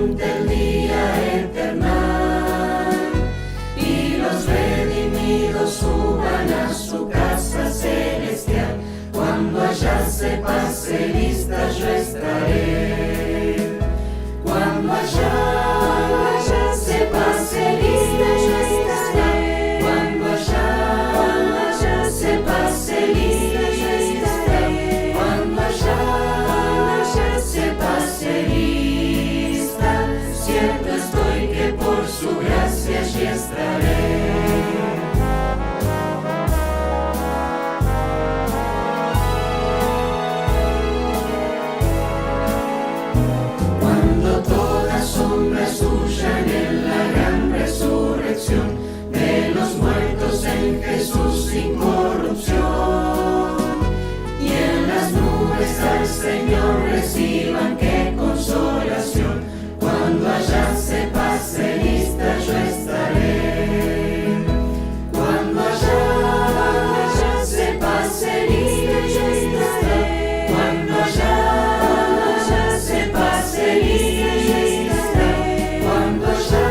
despunte el día eternal y los redimidos suban a su casa celestial. Cuando allá se pase lista yo estaré. Cuando allá se pase lista yo estaré. Cuando allá se pase lista yo estaré. Cuando allá se pase lista, cierto estoy que por su gracia allí estaré. Huyan en la gran resurrección de los muertos en Jesús sin corrupción, y en las nubes al Señor reciban qué consolación. Cuando allá se pase lista yo estaré. Cuando allá se pase lista yo estaré. Cuando allá se pase lista yo estaré. Cuando allá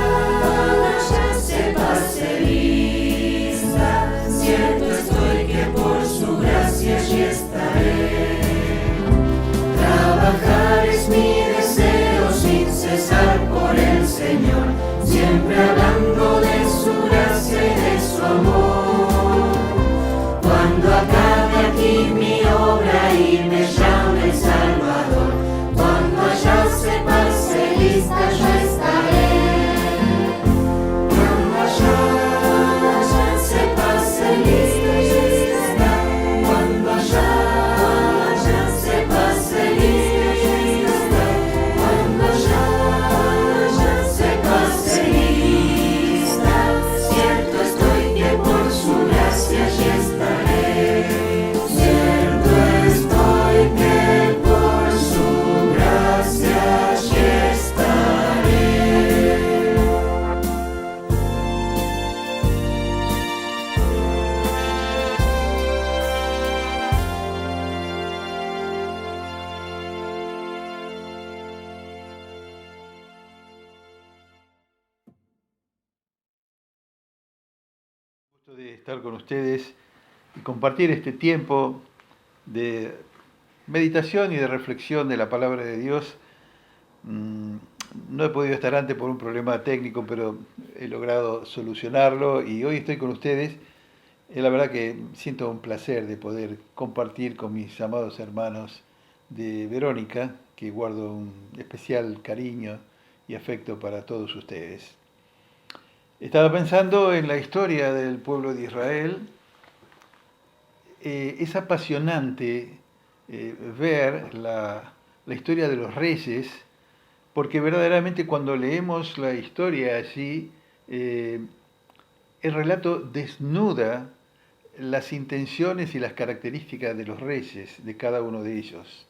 se pase lista, cierto estoy que por su gracia allí estaré. Trabajar es mi deseo sin cesar por el Señor, siempre hablando de su gracia y de su amor. Cuando acabe aquí mi obra y me llame el Salvador, cuando allá se pase lista yo estaré. Cuando allá se pase lista yo estaré. Cuando allá se pase lista yo estaré. Cuando allá se pase lista, cierto estoy que por su gracia allí estaré. Cierto estoy que por su gracia allí estaré. Gusto de estar con ustedes y compartir este tiempo de meditación y de reflexión de la palabra de Dios. No he podido estar antes por un problema técnico, pero he logrado solucionarlo y hoy estoy con ustedes. La verdad que siento un placer de poder compartir con mis amados hermanos de Verónica, que guardo un especial cariño y afecto para todos ustedes. Estaba pensando en la historia del pueblo de Israel. Es apasionante ver la historia de los reyes, porque verdaderamente cuando leemos la historia así, el relato desnuda las intenciones y las características de los reyes, de cada uno de ellos.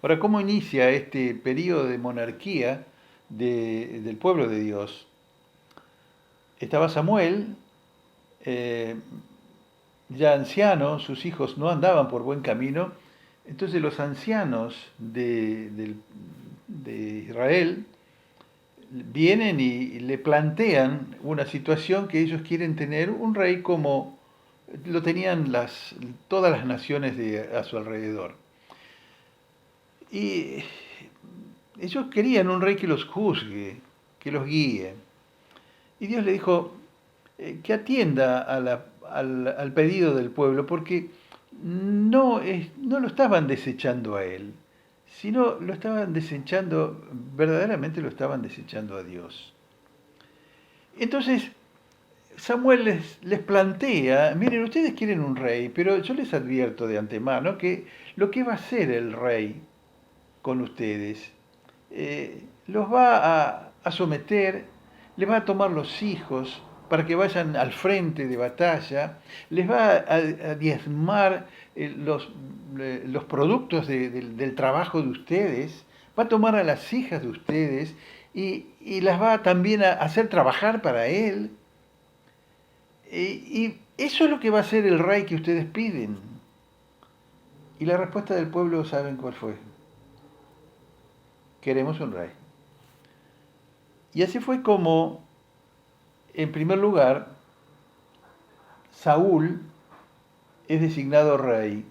Ahora, ¿cómo inicia este periodo de monarquía del pueblo de Dios? Estaba Samuel, ya anciano, sus hijos no andaban por buen camino, entonces los ancianos de Israel vienen y le plantean una situación que ellos quieren tener un rey como lo tenían todas las naciones a su alrededor. Y ellos querían un rey que los juzgue, que los guíe. Y Dios le dijo que atienda al pedido del pueblo, porque no lo estaban desechando a él, sino lo estaban desechando, verdaderamente lo estaban desechando a Dios. Entonces Samuel les plantea, miren, ustedes quieren un rey, pero yo les advierto de antemano que lo que va a hacer el rey con ustedes, los va a someter, les va a tomar los hijos para que vayan al frente de batalla, les va a diezmar los productos del trabajo de ustedes, va a tomar a las hijas de ustedes y las va también a hacer trabajar para él. Y eso es lo que va a hacer el rey que ustedes piden. Y la respuesta del pueblo, ¿saben cuál fue? Queremos un rey. Y así fue como, en primer lugar, Saúl es designado rey,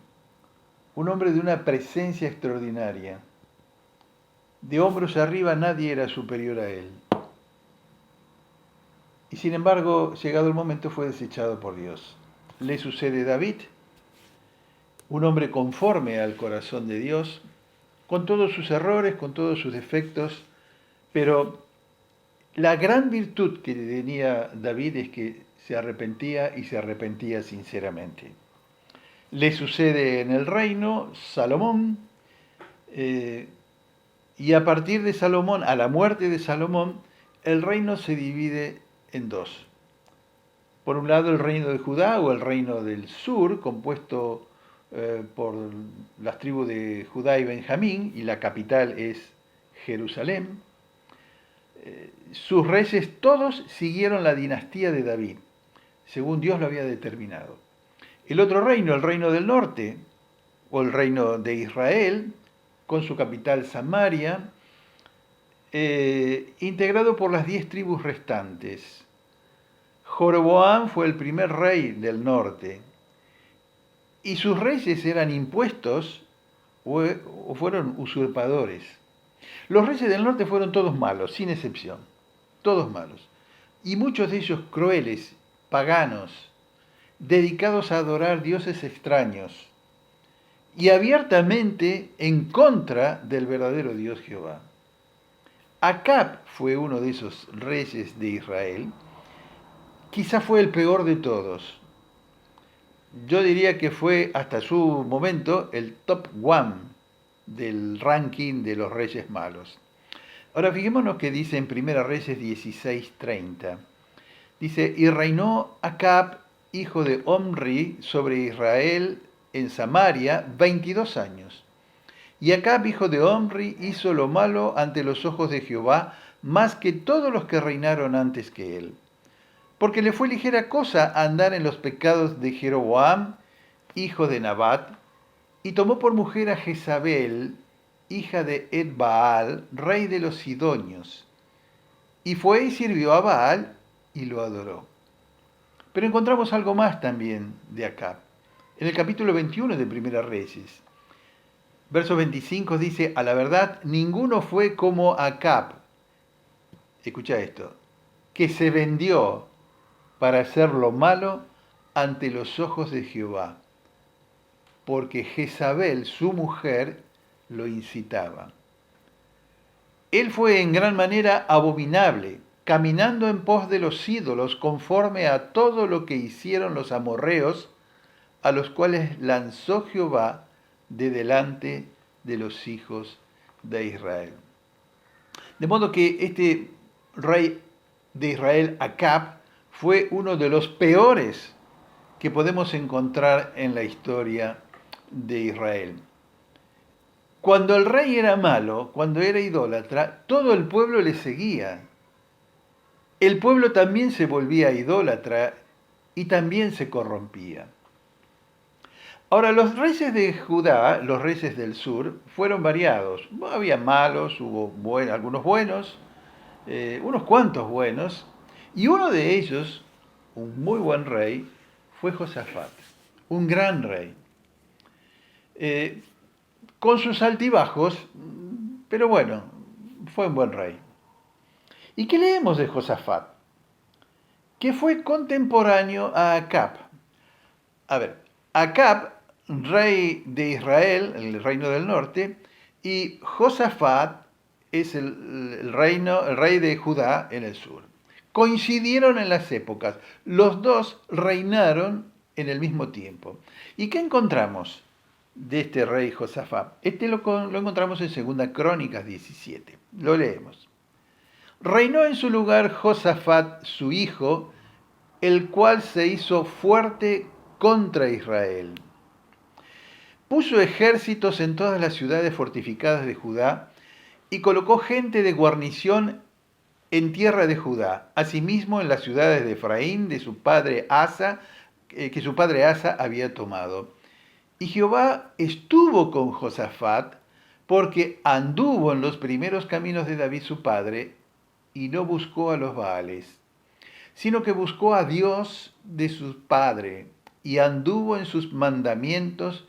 un hombre de una presencia extraordinaria. De hombros arriba nadie era superior a él. Y sin embargo, llegado el momento, fue desechado por Dios. Le sucede David, un hombre conforme al corazón de Dios, con todos sus errores, con todos sus defectos, pero la gran virtud que tenía David es que se arrepentía y se arrepentía sinceramente. Le sucede en el reino Salomón, y a partir de Salomón, a la muerte de Salomón, el reino se divide en dos. Por un lado el reino de Judá o el reino del sur, compuesto por las tribus de Judá y Benjamín, y la capital es Jerusalén. Sus reyes todos siguieron la dinastía de David, según Dios lo había determinado. El otro reino, el reino del norte, o el reino de Israel, con su capital Samaria, integrado por las 10 tribus restantes. Joroboam fue el primer rey del norte, y sus reyes eran impuestos o fueron usurpadores. Los reyes del norte fueron todos malos, sin excepción, todos malos, y muchos de ellos crueles, paganos, dedicados a adorar dioses extraños, y abiertamente en contra del verdadero Dios Jehová. Acab fue uno de esos reyes de Israel, quizá fue el peor de todos. Yo diría que fue hasta su momento el top one del ranking de los reyes malos. Ahora fijémonos que dice en 1 Reyes 16:30. Dice, y reinó Acab, hijo de Omri, sobre Israel en Samaria 22 años. Y Acab, hijo de Omri, hizo lo malo ante los ojos de Jehová, más que todos los que reinaron antes que él. Porque le fue ligera cosa andar en los pecados de Jeroboam, hijo de Nabat, y tomó por mujer a Jezabel, hija de Ed-Baal, rey de los Sidonios. Y fue y sirvió a Baal y lo adoró. Pero encontramos algo más también de Acab. En el capítulo 21 de 1 Reyes, verso 25 dice, a la verdad, ninguno fue como Acab. Escucha esto, que se vendió para hacer lo malo ante los ojos de Jehová, porque Jezabel, su mujer, lo incitaba. Él fue en gran manera abominable, caminando en pos de los ídolos, conforme a todo lo que hicieron los amorreos, a los cuales lanzó Jehová de delante de los hijos de Israel. De modo que este rey de Israel, Acab, fue uno de los peores que podemos encontrar en la historia de Israel. Cuando el rey era malo, cuando era idólatra, todo el pueblo le seguía. El pueblo también se volvía idólatra y también se corrompía. Ahora, los reyes de Judá, los reyes del sur, fueron variados. Había malos, hubo algunos buenos, unos cuantos buenos, y uno de ellos, un muy buen rey, fue Josafat, un gran rey. Con sus altibajos, pero bueno, fue un buen rey. ¿Y qué leemos de Josafat? Que fue contemporáneo a Acab. A ver, Acab, rey de Israel, el reino del norte, y Josafat es el rey de Judá en el sur. Coincidieron en las épocas, los dos reinaron en el mismo tiempo. ¿Y qué encontramos de este rey Josafat? Lo encontramos en 2 Crónicas 17. Lo leemos. Reinó en su lugar Josafat, su hijo, el cual se hizo fuerte contra Israel. Puso ejércitos en todas las ciudades fortificadas de Judá y colocó gente de guarnición en tierra de Judá, asimismo en las ciudades de Efraín, de su padre Asa, que su padre Asa había tomado. Y Jehová estuvo con Josafat, porque anduvo en los primeros caminos de David su padre, y no buscó a los Baales, sino que buscó a Dios de su padre y anduvo en sus mandamientos,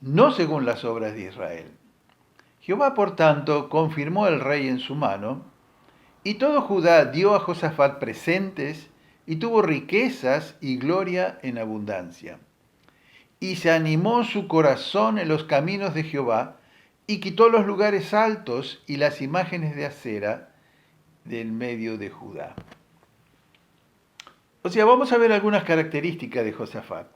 no según las obras de Israel. Jehová, por tanto, confirmó el rey en su mano, y todo Judá dio a Josafat presentes, y tuvo riquezas y gloria en abundancia. Y se animó su corazón en los caminos de Jehová, y quitó los lugares altos y las imágenes de acera del medio de Judá. O sea, vamos a ver algunas características de Josafat.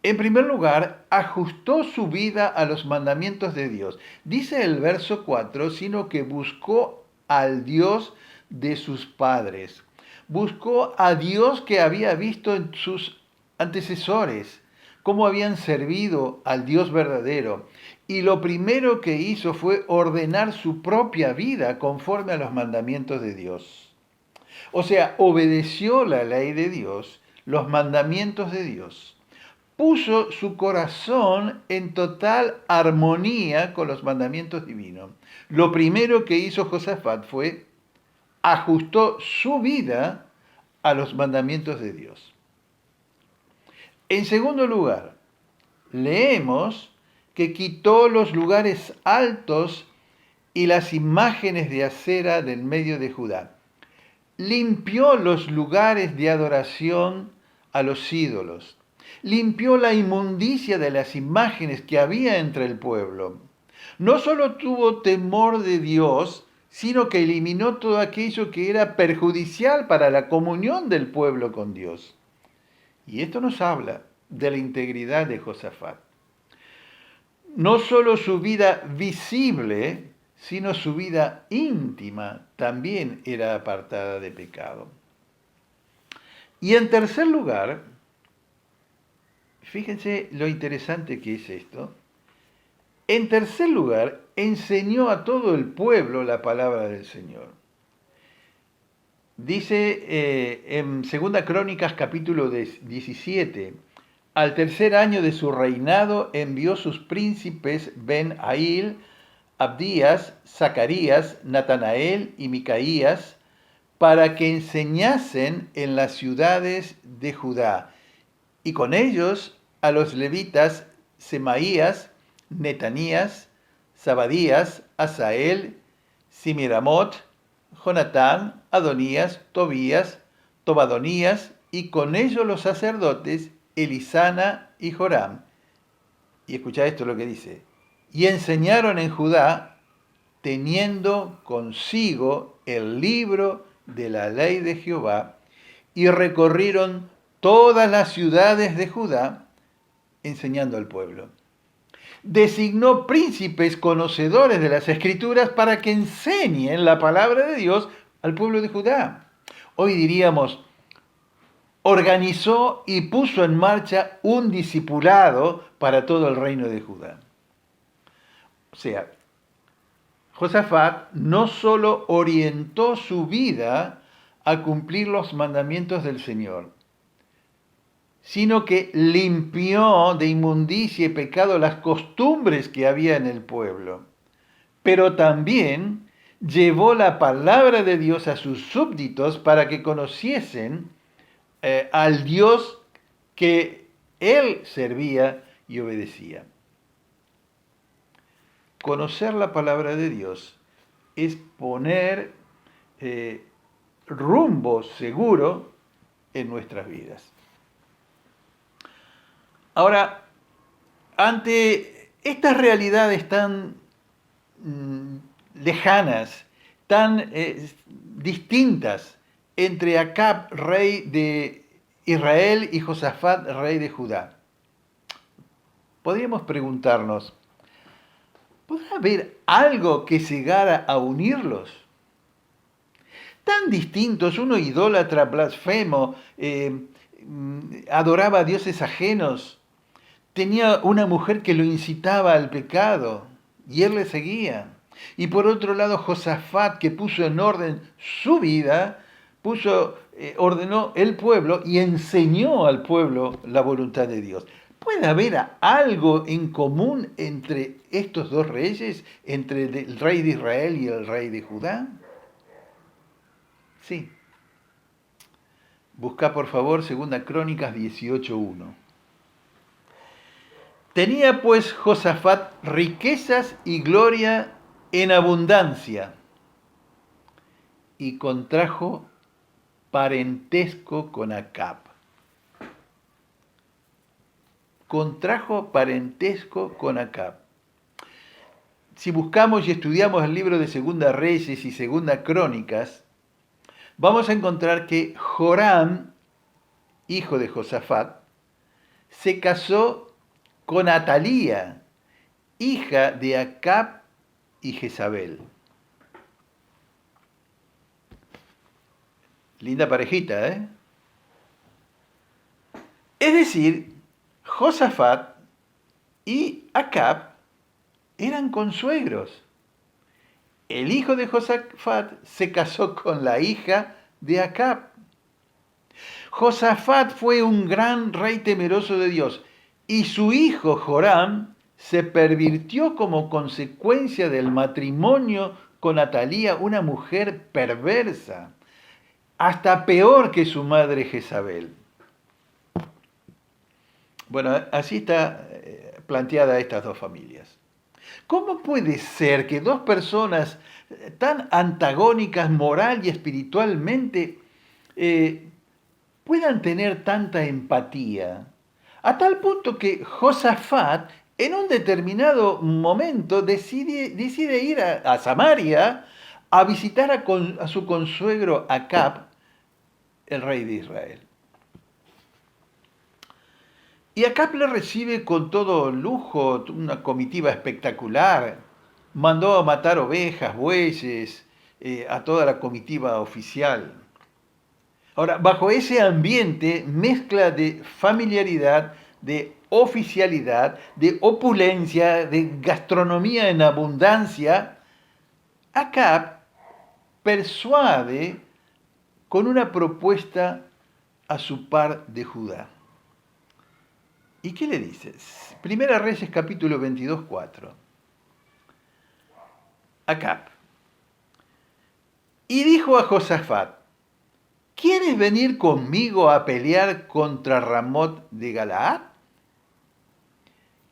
En primer lugar, ajustó su vida a los mandamientos de Dios. Dice el verso 4, sino que buscó al Dios de sus padres. Buscó a Dios que había visto en sus antecesores, cómo habían servido al Dios verdadero. Y lo primero que hizo fue ordenar su propia vida conforme a los mandamientos de Dios. O sea, obedeció la ley de Dios, los mandamientos de Dios. Puso su corazón en total armonía con los mandamientos divinos. Lo primero que hizo Josafat fue ajustó su vida a los mandamientos de Dios. En segundo lugar, leemos que quitó los lugares altos y las imágenes de acera del medio de Judá. Limpió los lugares de adoración a los ídolos. Limpió la inmundicia de las imágenes que había entre el pueblo. No solo tuvo temor de Dios, sino que eliminó todo aquello que era perjudicial para la comunión del pueblo con Dios. Y esto nos habla de la integridad de Josafat. No solo su vida visible, sino su vida íntima también era apartada de pecado. Y en tercer lugar, fíjense lo interesante que es esto. En tercer lugar, enseñó a todo el pueblo la palabra del Señor. Dice en 2 Crónicas capítulo 17, al tercer año de su reinado envió sus príncipes Ben-Ail, Abdías, Zacarías, Natanael y Micaías para que enseñasen en las ciudades de Judá, y con ellos a los levitas Semaías, Netanías, Zabadías, Asael, Simiramot, Jonatán, Adonías, Tobías, Tobadonías, y con ellos los sacerdotes Elisana y Joram. Y escucha esto lo que dice. Y enseñaron en Judá, teniendo consigo el libro de la ley de Jehová, y recorrieron todas las ciudades de Judá, enseñando al pueblo. Designó príncipes conocedores de las Escrituras para que enseñen la palabra de Dios al pueblo de Judá. Hoy diríamos, organizó y puso en marcha un discipulado para todo el reino de Judá. O sea, Josafat no solo orientó su vida a cumplir los mandamientos del Señor, sino que limpió de inmundicia y pecado las costumbres que había en el pueblo, pero también llevó la palabra de Dios a sus súbditos para que conociesen al Dios que él servía y obedecía. Conocer la palabra de Dios es poner rumbo seguro en nuestras vidas. Ahora, ante estas realidades tan lejanas, tan distintas entre Acab, rey de Israel, y Josafat, rey de Judá, podríamos preguntarnos, ¿podrá haber algo que llegara a unirlos? Tan distintos, uno idólatra, blasfemo, adoraba a dioses ajenos, tenía una mujer que lo incitaba al pecado y él le seguía. Y por otro lado, Josafat, que puso en orden su vida, ordenó el pueblo y enseñó al pueblo la voluntad de Dios. ¿Puede haber algo en común entre estos dos reyes, entre el rey de Israel y el rey de Judá? Sí. Busca por favor Segunda Crónicas 18:1. Tenía pues Josafat riquezas y gloria en abundancia, y contrajo parentesco con Acab. Contrajo parentesco con Acab. Si buscamos y estudiamos el libro de Segunda Reyes y Segunda Crónicas, vamos a encontrar que Joram, hijo de Josafat, se casó con Atalía, hija de Acab y Jezabel. Linda parejita, ¿eh? Es decir, Josafat y Acab eran consuegros. El hijo de Josafat se casó con la hija de Acab. Josafat fue un gran rey temeroso de Dios y su hijo Joram se pervirtió como consecuencia del matrimonio con Atalía, una mujer perversa, hasta peor que su madre Jezabel. Bueno, así está planteada estas dos familias. ¿Cómo puede ser que dos personas tan antagónicas moral y espiritualmente puedan tener tanta empatía? A tal punto que Josafat en un determinado momento decide ir a Samaria a visitar a su consuegro Acab, el rey de Israel. Y Acab le recibe con todo lujo, una comitiva espectacular. Mandó a matar ovejas, bueyes, a toda la comitiva oficial. Ahora, bajo ese ambiente, mezcla de familiaridad, de oficialidad, de opulencia, de gastronomía en abundancia, Acab persuade con una propuesta a su par de Judá. ¿Y qué le dices? Primera Reyes capítulo 22:4. Acab. Y dijo a Josafat: ¿quieres venir conmigo a pelear contra Ramot de Galaad?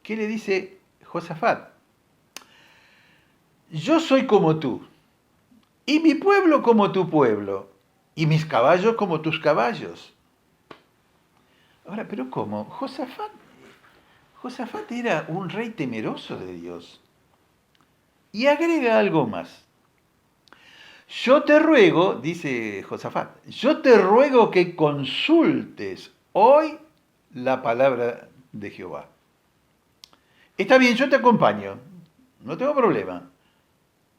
¿Qué le dice Josafat? Yo soy como tú, y mi pueblo como tu pueblo, y mis caballos como tus caballos. Ahora, ¿pero cómo? Josafat era un rey temeroso de Dios. Y agrega algo más. Yo te ruego, dice Josafat, yo te ruego que consultes hoy la palabra de Jehová. Está bien, yo te acompaño, no tengo problema.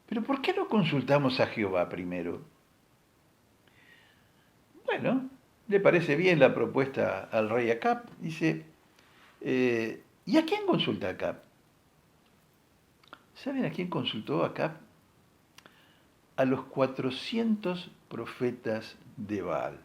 Pero ¿por qué no consultamos a Jehová primero? Bueno, le parece bien la propuesta al rey Acab. Dice, ¿y a quién consulta Acab? ¿Saben a quién consultó Acab? A los 400 profetas de Baal.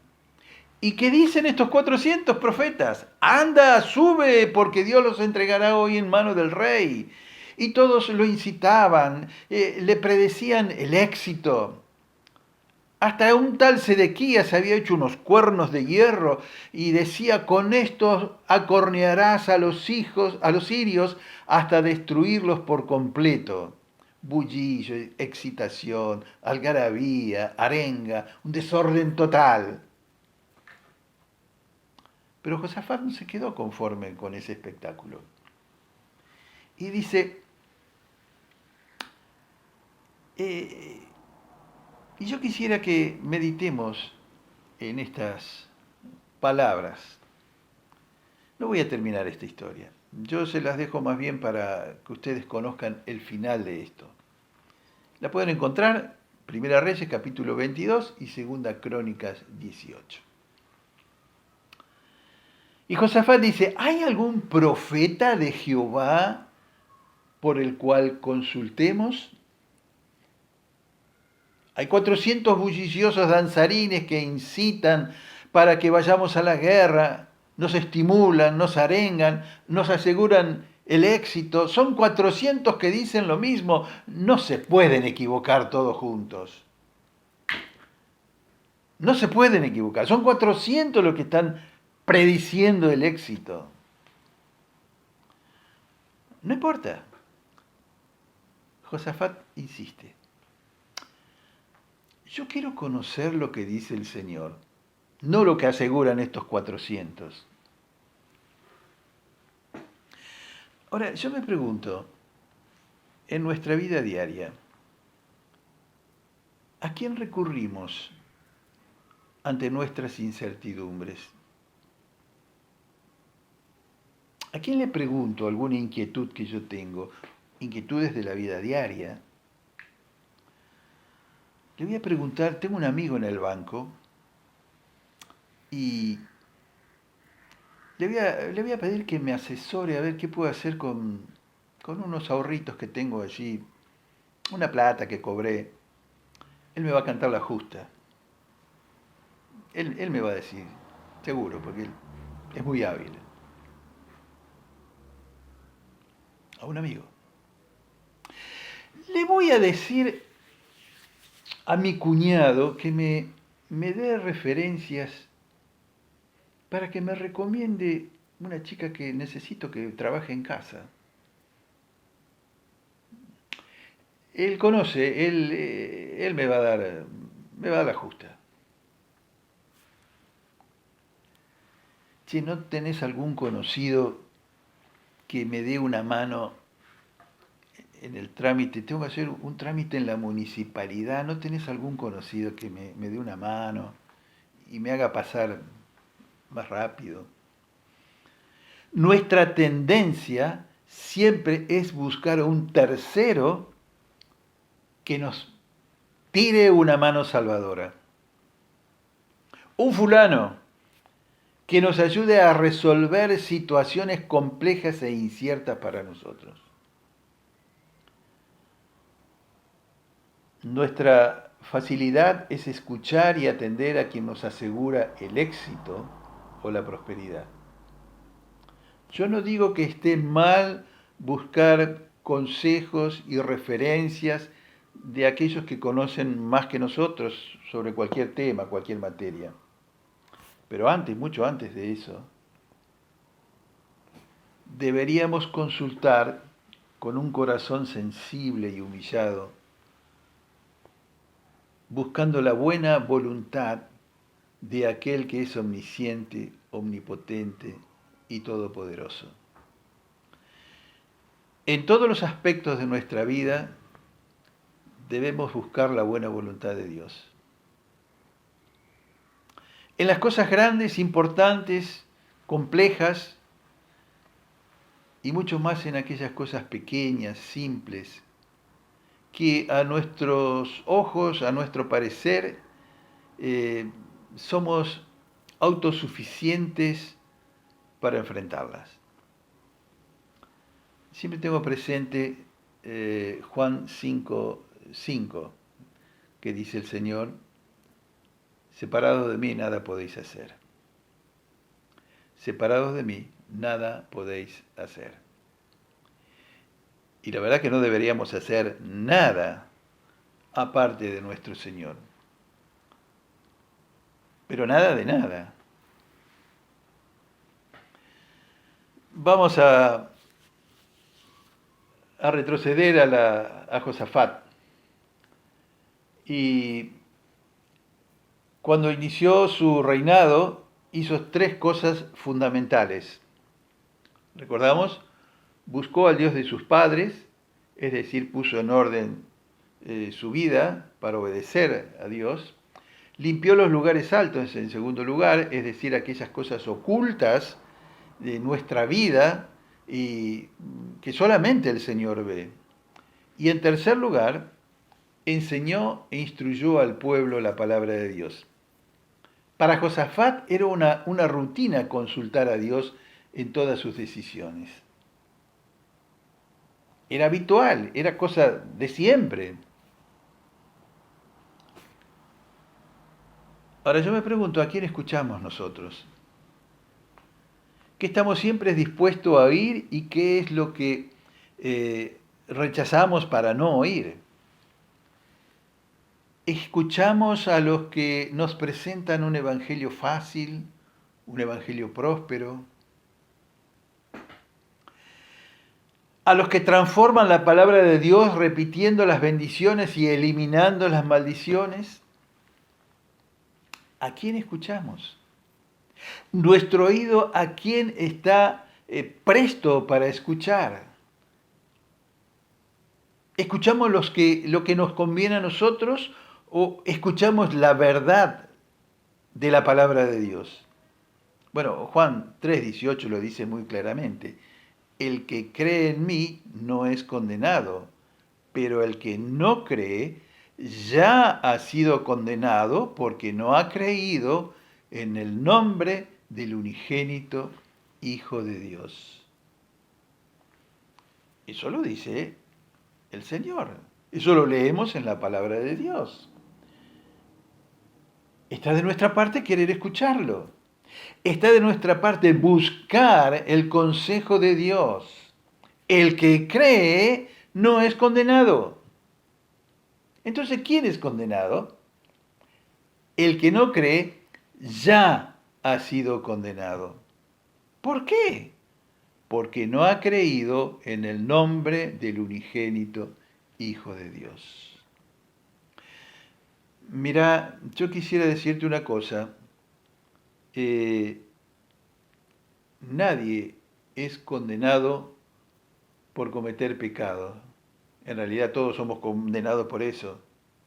¿Y qué dicen estos 400 profetas? Anda, sube, porque Dios los entregará hoy en mano del rey. Y todos lo incitaban, le predecían el éxito. Hasta un tal Sedequías había hecho unos cuernos de hierro y decía: con estos acornearás a los sirios hasta destruirlos por completo. Bullillo, excitación, algarabía, arenga, un desorden total. Pero Josafat no se quedó conforme con ese espectáculo. Y dice, y yo quisiera que meditemos en estas palabras. No voy a terminar esta historia. Yo se las dejo más bien para que ustedes conozcan el final de esto. La pueden encontrar Primera Reyes capítulo 22 y Segunda Crónicas 18. Y Josafat dice, ¿hay algún profeta de Jehová por el cual consultemos? Hay 400 bulliciosos danzarines que incitan para que vayamos a la guerra, nos estimulan, nos arengan, nos aseguran el éxito. Son 400 que dicen lo mismo, no se pueden equivocar todos juntos. No se pueden equivocar. Son 400 los que están prediciendo el éxito. No importa. Josafat insiste. Yo quiero conocer lo que dice el Señor, no lo que aseguran estos 400. Ahora, yo me pregunto, en nuestra vida diaria, ¿a quién recurrimos ante nuestras incertidumbres? ¿A quién le pregunto alguna inquietud que yo tengo? Inquietudes de la vida diaria. Le voy a preguntar, tengo un amigo en el banco y le voy a pedir que me asesore a ver qué puedo hacer con unos ahorritos que tengo allí, una plata que cobré. Él me va a cantar la justa. Él me va a decir, seguro, porque él es muy hábil. A un amigo. Le voy a decir a mi cuñado que me dé referencias para que me recomiende una chica que necesito que trabaje en casa. Él conoce, él me va a dar la justa. Si no tenés algún conocido que me dé una mano en el trámite, tengo que hacer un trámite en la municipalidad, ¿no tenés algún conocido que me dé una mano y me haga pasar más rápido? Nuestra tendencia siempre es buscar a un tercero que nos tire una mano salvadora. Un fulano que nos ayude a resolver situaciones complejas e inciertas para nosotros. Nuestra facilidad es escuchar y atender a quien nos asegura el éxito o la prosperidad. Yo no digo que esté mal buscar consejos y referencias de aquellos que conocen más que nosotros sobre cualquier tema, cualquier materia. Pero antes, mucho antes de eso, deberíamos consultar con un corazón sensible y humillado, buscando la buena voluntad de aquel que es omnisciente, omnipotente y todopoderoso. En todos los aspectos de nuestra vida debemos buscar la buena voluntad de Dios. En las cosas grandes, importantes, complejas, y mucho más en aquellas cosas pequeñas, simples, que a nuestros ojos, a nuestro parecer, somos autosuficientes para enfrentarlas. Siempre tengo presente Juan 5:5, que dice el Señor, separados de mí nada podéis hacer. Separados de mí nada podéis hacer. Y la verdad que no deberíamos hacer nada aparte de nuestro Señor. Pero nada de nada. Vamos a retroceder a Josafat. Y cuando inició su reinado, hizo 3 cosas fundamentales. ¿Recordamos? Buscó al Dios de sus padres, es decir, puso en orden su vida para obedecer a Dios. Limpió los lugares altos, en segundo lugar, es decir, aquellas cosas ocultas de nuestra vida y que solamente el Señor ve. Y en tercer lugar, enseñó e instruyó al pueblo la palabra de Dios. Para Josafat era una rutina consultar a Dios en todas sus decisiones. Era habitual, era cosa de siempre. Ahora yo me pregunto, ¿a quién escuchamos nosotros? ¿Qué estamos siempre dispuestos a oír y qué es lo que rechazamos para no oír? Escuchamos a los que nos presentan un evangelio fácil, un evangelio próspero, a los que transforman la palabra de Dios repitiendo las bendiciones y eliminando las maldiciones. ¿A quién escuchamos? Nuestro oído, ¿a quién está presto para escuchar? ¿Escuchamos lo que nos conviene a nosotros o escuchamos la verdad de la palabra de Dios? Bueno, Juan 3:18 lo dice muy claramente. El que cree en mí no es condenado, pero el que no cree ya ha sido condenado porque no ha creído en el nombre del unigénito Hijo de Dios. Eso lo dice el Señor. Eso lo leemos en la palabra de Dios. Está de nuestra parte querer escucharlo. Está de nuestra parte buscar el consejo de Dios. El que cree no es condenado. Entonces, ¿quién es condenado? El que no cree ya ha sido condenado. ¿Por qué? Porque no ha creído en el nombre del unigénito Hijo de Dios. Mira, yo quisiera decirte una cosa. Nadie es condenado por cometer pecado. En realidad todos somos condenados por eso.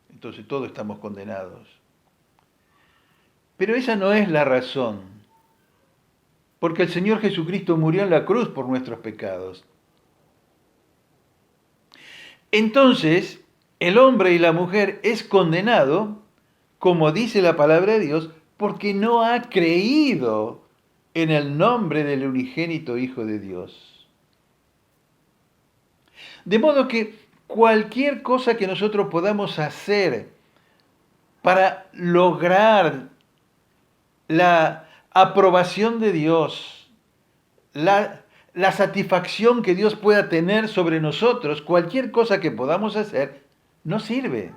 Entonces todos estamos condenados. Pero esa no es la razón. Porque el Señor Jesucristo murió en la cruz por nuestros pecados. Entonces, el hombre y la mujer es condenado, como dice la palabra de Dios, porque no ha creído en el nombre del unigénito Hijo de Dios. De modo que cualquier cosa que nosotros podamos hacer para lograr la aprobación de Dios, la satisfacción que Dios pueda tener sobre nosotros, cualquier cosa que podamos hacer, no sirve.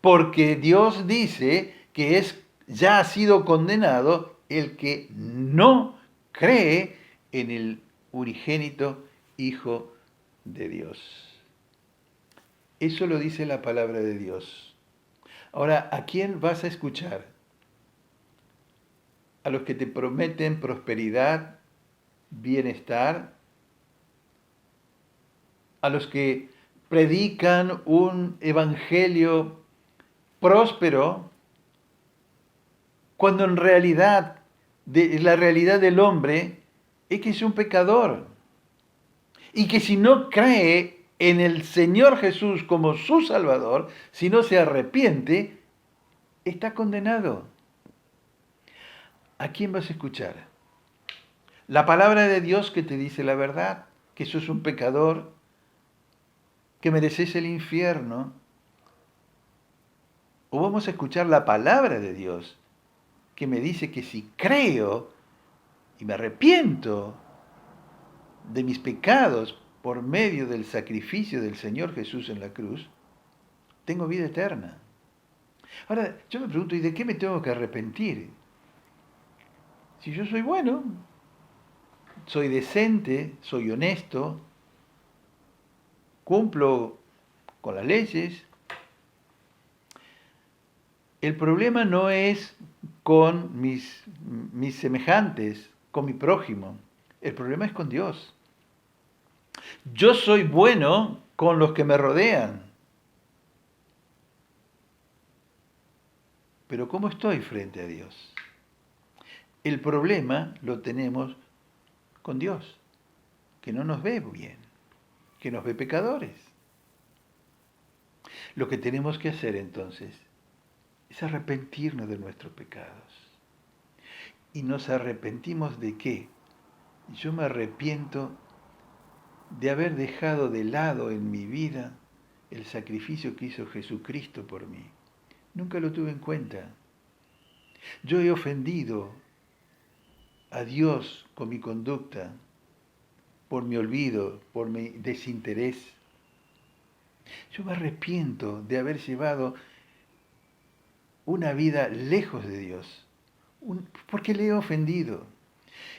Porque Dios dice que ya ha sido condenado el que no cree en el unigénito Hijo de Dios. Eso lo dice la palabra de Dios. Ahora, ¿a quién vas a escuchar? ¿A los que te prometen prosperidad, bienestar? ¿A los que predican un evangelio próspero, cuando en realidad la realidad del hombre es que es un pecador y que si no cree en el Señor Jesús como su Salvador, si no se arrepiente, está condenado? ¿A quién vas a escuchar? ¿La palabra de Dios que te dice la verdad, que sos un pecador, que mereces el infierno? ¿O vamos a escuchar la palabra de Dios que me dice que si creo y me arrepiento de mis pecados por medio del sacrificio del Señor Jesús en la cruz, tengo vida eterna? Ahora, yo me pregunto, ¿y de qué me tengo que arrepentir? Si yo soy bueno, soy decente, soy honesto, cumplo con las leyes. El problema no es con mis semejantes, con mi prójimo. El problema es con Dios. Yo soy bueno con los que me rodean. Pero ¿cómo estoy frente a Dios? El problema lo tenemos con Dios, que no nos ve bien, que nos ve pecadores. Lo que tenemos que hacer entonces es arrepentirnos de nuestros pecados. ¿Y nos arrepentimos de qué? Yo me arrepiento de haber dejado de lado en mi vida el sacrificio que hizo Jesucristo por mí. Nunca lo tuve en cuenta. Yo he ofendido a Dios con mi conducta, por mi olvido, por mi desinterés. Yo me arrepiento de haber llevado una vida lejos de Dios, porque le he ofendido.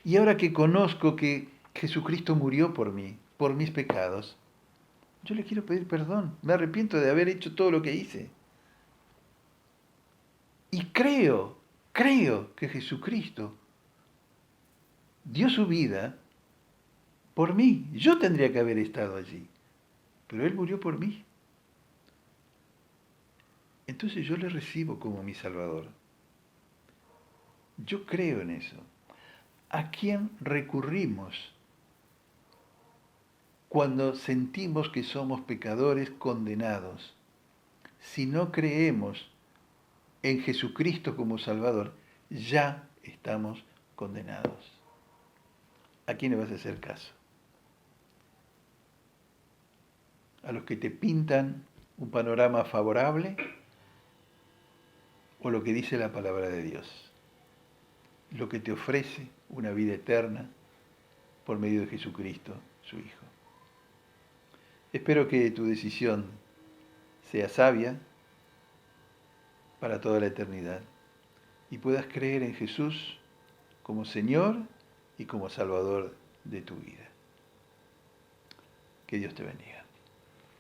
Y ahora que conozco que Jesucristo murió por mí, por mis pecados, yo le quiero pedir perdón. Me arrepiento de haber hecho todo lo que hice. Y creo que Jesucristo dio su vida por mí. Yo tendría que haber estado allí, pero Él murió por mí. Entonces yo le recibo como mi Salvador. Yo creo en eso. ¿A quién recurrimos cuando sentimos que somos pecadores condenados? Si no creemos en Jesucristo como Salvador, ya estamos condenados. ¿A quién le vas a hacer caso? ¿A los que te pintan un panorama favorable o lo que dice la palabra de Dios? Lo que te ofrece una vida eterna por medio de Jesucristo, su Hijo. Espero que tu decisión sea sabia para toda la eternidad y puedas creer en Jesús como Señor y como Salvador de tu vida. Que Dios te bendiga.